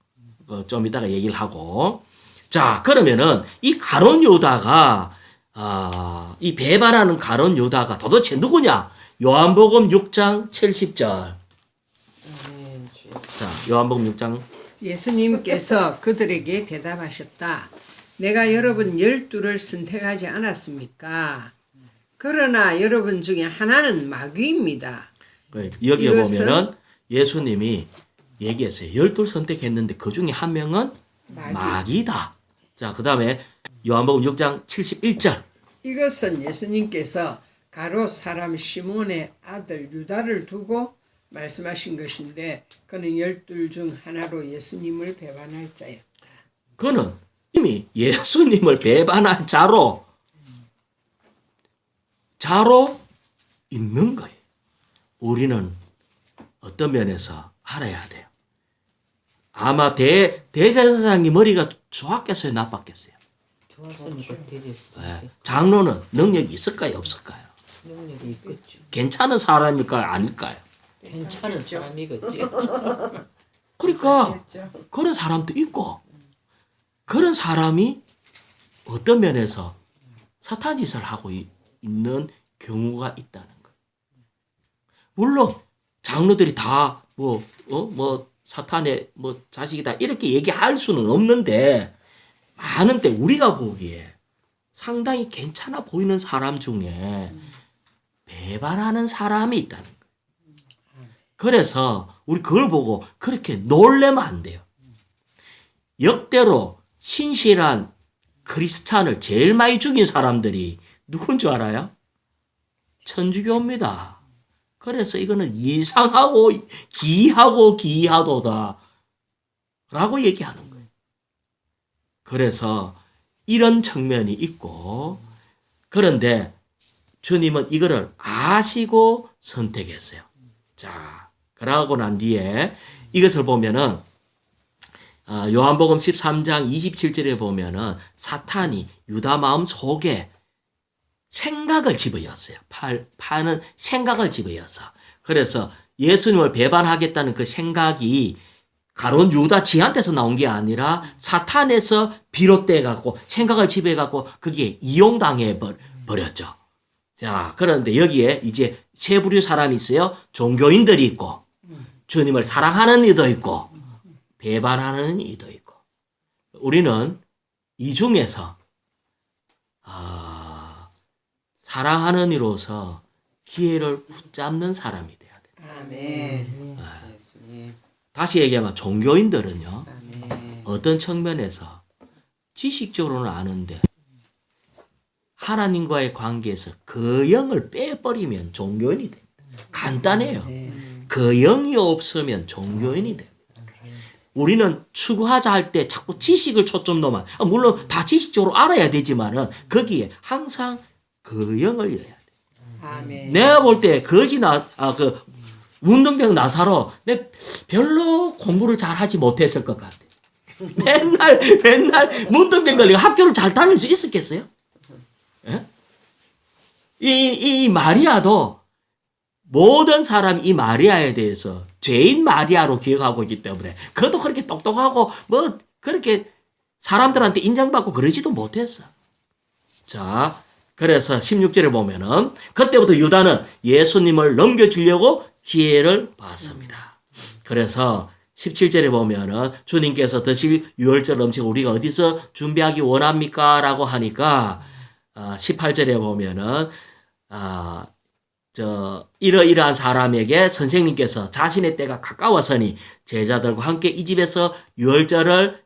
좀 이따가 얘기를 하고. 자, 그러면은 이 가룟 유다가 이 배반하는 가룟 유다가 도대체 누구냐? 요한복음 6장 70절. 아멘. 주 자, 요한복음 6장. 예수님께서 그들에게 대답하셨다. 내가 여러분 12를 선택하지 않았습니까? 그러나 여러분 중에 하나는 마귀입니다. 여기에 이것은 보면은 예수님이 얘기했어요. 12 선택했는데 그 중에 한 명은 마귀다. 자, 그 다음에 요한복음 6장 71절. 이것은 예수님께서 가롯 사람 시몬의 아들 유다를 두고 말씀하신 것인데 그는 12 중 하나로 예수님을 배반할 자였다. 그는 이미 예수님을 배반한 자로 있는 거예요. 우리는 어떤 면에서 알아야 돼요. 아마 대제사장이 머리가 좋았겠어요, 나빴겠어요? 좋았으니까 되겠어. 네. 장로는 능력이 있을까요, 없을까요? 능력이 있겠죠. 괜찮은 사람일까요, 아닐까요? 괜찮은 사람이겠지. 그러니까 그런 사람도 있고, 그런 사람이 어떤 면에서 사탄 짓을 하고 있는 경우가 있다는 거예요. 물론 장로들이 다 사탄의 뭐 자식이다 이렇게 얘기할 수는 없는데 많은 때 우리가 보기에 상당히 괜찮아 보이는 사람 중에 배반하는 사람이 있다는 거예요. 그래서 우리 그걸 보고 그렇게 놀래면 안 돼요. 역대로 신실한 크리스찬을 제일 많이 죽인 사람들이 누군 줄 알아요? 천주교입니다. 그래서 이거는 이상하고 기이하고 기이하도다 라고 얘기하는 거예요. 그래서 이런 측면이 있고, 그런데 주님은 이거를 아시고 선택했어요. 자, 그러고 난 뒤에 이것을 보면은 요한복음 13장 27절에 보면은 사탄이 유다 마음 속에 생각을 집어였어요. 파는 생각을 집어여서. 그래서 예수님을 배반하겠다는 그 생각이 가론 유다 지한테서 나온 게 아니라 사탄에서 비롯돼 갖고 생각을 집어해 갖고 그게 이용당해 버렸죠. 자, 그런데 여기에 이제 세 부류 사람이 있어요. 종교인들이 있고, 주님을 사랑하는 이도 있고, 배반하는 이도 있고. 우리는 이 중에서 사랑하는 이로서 기회를 붙잡는 사람이 돼야 돼요. 아멘. 예수님. 다시 얘기하면 종교인들은요. 아멘. 어떤 측면에서 지식적으로는 아는데 하나님과의 관계에서 그 영을 빼버리면 종교인이 됩니다. 간단해요. 그 영이 없으면 종교인이 됩니다. 우리는 추구하자 할 때 자꾸 지식을 초점 놓으면, 물론 다 지식적으로 알아야 되지만은 거기에 항상 그 영을 열어야 돼. 아멘. 내가 볼 때 문둥병 나사로 내 별로 공부를 잘 하지 못했을 것 같아. 맨날 문둥병 걸리고 학교를 잘 다닐 수 있었겠어요? 예? 이 마리아도 모든 사람이 이 마리아에 대해서 죄인 마리아로 기억하고 있기 때문에 그것도 그렇게 똑똑하고 뭐 그렇게 사람들한테 인정받고 그러지도 못했어. 자, 그래서 16절에 보면은 그때부터 유다는 예수님을 넘겨주려고 기회를 봤습니다. 그래서 17절에 보면은 주님께서 드실 유월절 음식 우리가 어디서 준비하기 원합니까? 라고 하니까 18절에 보면은 이러이러한 사람에게 선생님께서 자신의 때가 가까웠으니 제자들과 함께 이 집에서 유월절을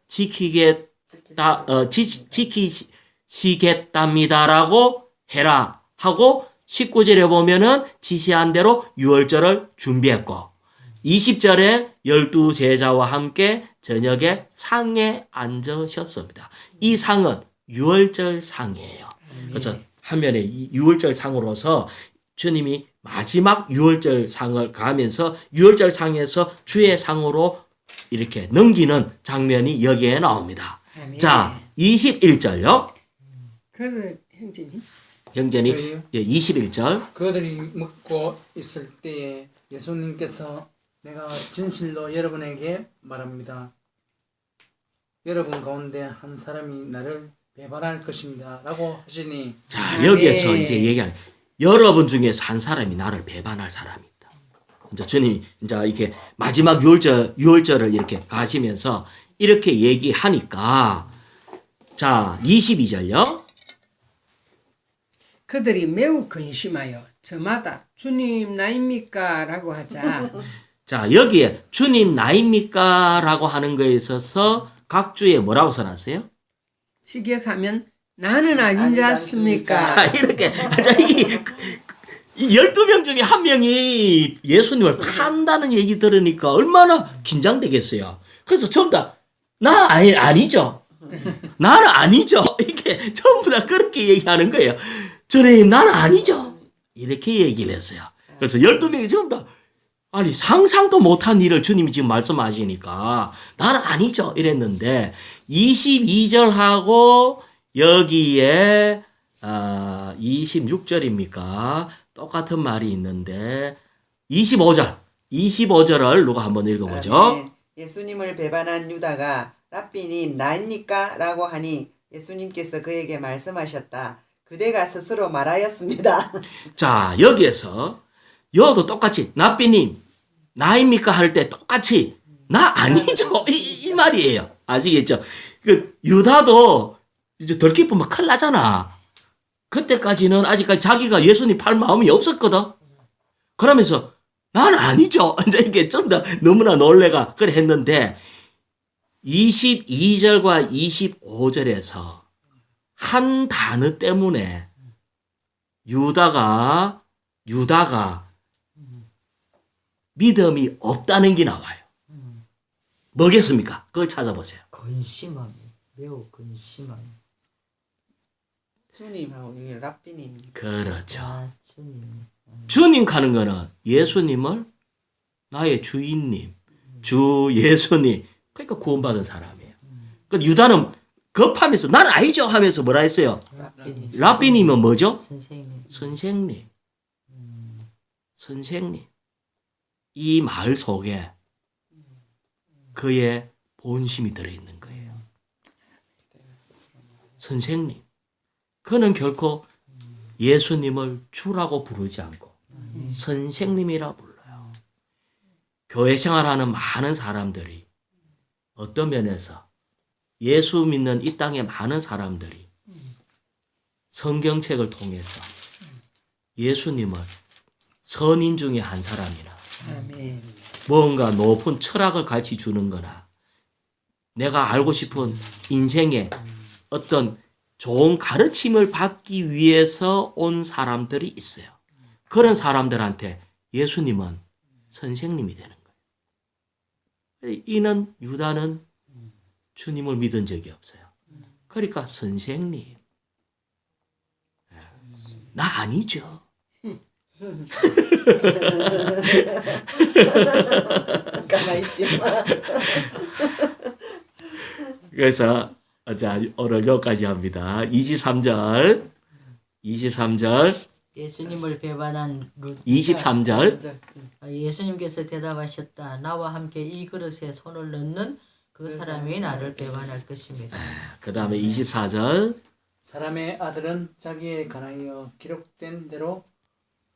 지키시겠답니다라고 해라 하고 19절에 보면은 지시한 대로 유월절을 준비했고 20절에 12 제자와 함께 저녁에 상에 앉으셨습니다. 이 상은 유월절 상이에요. 그래서 한면에 이 유월절 상으로서 주님이 마지막 유월절 상을 가면서 유월절 상에서 주의 상으로 이렇게 넘기는 장면이 여기에 나옵니다. 아멘. 자, 21절요. 그 형제님. 형제님, 저희요? 21절. 그들이 먹고 있을 때에 예수님께서 내가 진실로 여러분에게 말합니다. 여러분 가운데 한 사람이 나를 배반할 것입니다. 라고 하시니 자, 여기에서 이제 얘기하는 여러분 중에서 한 사람이 나를 배반할 사람이 있다. 이제 주님이 이제 이렇게 마지막 유월절을 이렇게 가시면서 이렇게 얘기하니까 자, 22절요. 그들이 매우 근심하여 저마다 주님 나입니까? 라고 하자. 자, 여기에 주님 나입니까? 라고 하는 거에 있어서 각주에 뭐라고 써놨어요? 직역하면 나는 아니지 않습니까? 자, 이렇게. 자, 이 12명 중에 한 명이 예수님을 판다는 얘기 들으니까 얼마나 긴장되겠어요. 그래서 전부 다, 아니죠. 나는 아니죠. 이렇게 전부 다 그렇게 얘기하는 거예요. 주님, 나는 아니죠. 이렇게 얘기를 했어요. 그래서 12명이 전부 다, 아니, 상상도 못한 일을 주님이 지금 말씀하시니까 나는 아니죠. 이랬는데, 22절하고 여기에 26절입니까? 똑같은 말이 있는데 25절을 누가 한번 읽어보죠. 아멘. 예수님을 배반한 유다가 랍비님 나입니까? 라고 하니 예수님께서 그에게 말씀하셨다. 그대가 스스로 말하였습니다. 자, 여기에서 여도 똑같이 랍비님 나입니까? 할 때 똑같이 나 아니죠. 이 말이에요. 아시겠죠? 그 유다도 이제 덜 기쁘면 큰일 나잖아. 그때까지는 아직까지 자기가 예수님 팔 마음이 없었거든. 그러면서 난 아니죠. 이제 이게 좀 더 너무나 놀래가 그래 했는데 22절과 25절에서 한 단어 때문에 유다가 믿음이 없다는 게 나와요. 뭐겠습니까? 그걸 찾아보세요. 근심함, 매우 근심함. 주님하고 여기 랍비님. 그렇죠. 아, 주님. 주님 가는 거는 예수님을 나의 주인님, 주 예수님, 그러니까 구원받은 사람이에요. 그 유다는 급하면서 난 아니죠 하면서 뭐라 했어요? 랍비님. 랍비님은 뭐죠? 선생님. 선생님. 이 말 속에 그의 본심이 들어있는 거예요. 선생님. 그는 결코 예수님을 주라고 부르지 않고 선생님이라 불러요. 교회 생활하는 많은 사람들이 어떤 면에서 예수 믿는 이 땅의 많은 사람들이 성경책을 통해서 예수님을 선인 중에 한 사람이나 아멘. 뭔가 높은 철학을 가르쳐 주는 거나 내가 알고 싶은 인생의 어떤 좋은 가르침을 받기 위해서 온 사람들이 있어요. 그런 사람들한테 예수님은 선생님이 되는 거예요. 이는 유다는 주님을 믿은 적이 없어요. 그러니까 선생님. 나 아니죠. 가만히 있지 마. 그래서 자, 오늘 여기까지 합니다. 23절 예수님을 배반한 룻. 23절 예수님께서 대답하셨다. 나와 함께 이 그릇에 손을 넣는 그 사람이 나를 배반할 것입니다. 그 다음에 24절 사람의 아들은 자기에 관하여 기록된 대로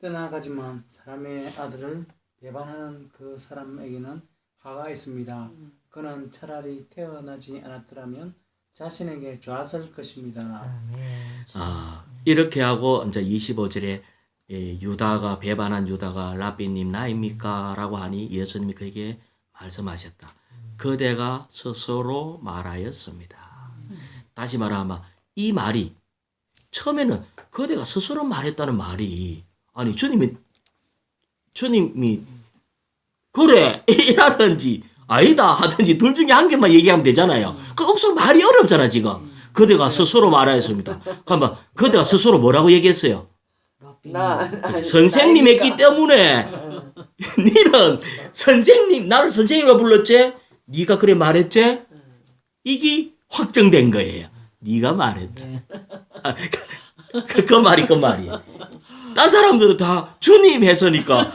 떠나가지만 사람의 아들을 배반하는 그 사람에게는 화가 있습니다. 그는 차라리 태어나지 않았더라면 자신에게 좋았을 것입니다. 아멘. 이렇게 하고 이제 25절에 유다가 배반한 유다가 랍비님 나입니까? 라고 하니 예수님이 그에게 말씀하셨다. 그대가 스스로 말하였습니다. 다시 말하면 이 말이 처음에는 그대가 스스로 말했다는 말이 아니 주님이 그래 이라든지 아니다 하든지 둘 중에 한 개만 얘기하면 되잖아요. 그 없으면 말이 어렵잖아 지금. 그대가 스스로 말하였습니다. 그러면 그대가 스스로 뭐라고 얘기했어요? 선생님 했기 때문에 니는 선생님 나를 선생님으로 불렀지? 네가 그래 말했지? 이게 확정된 거예요. 네가 말했다. 그 말이 그 말이에요. 딴 사람들은 다 주님 했으니까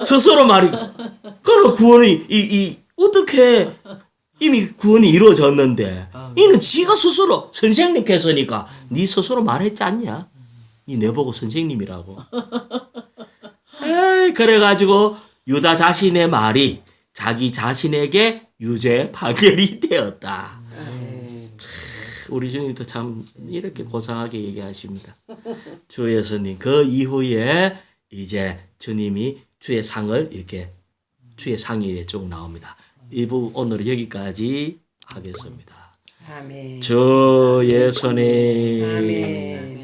스스로 말이 그럼 구원이 어떻게 이미 구원이 이루어졌는데 이는 지가 스스로 선생님께 했으니까 네 스스로 말했지 않냐? 네 내보고 선생님이라고. 그래가지고 유다 자신의 말이 자기 자신에게 유죄 판결이 되었다. 우리 주님도 참 이렇게 고상하게 얘기하십니다. 주 예수님 그 이후에 이제 주님이 주의 상을 이렇게 주의 상이 쭉 나옵니다. 이 부분 오늘 여기까지 하겠습니다. 아멘. 주 예수님 아멘.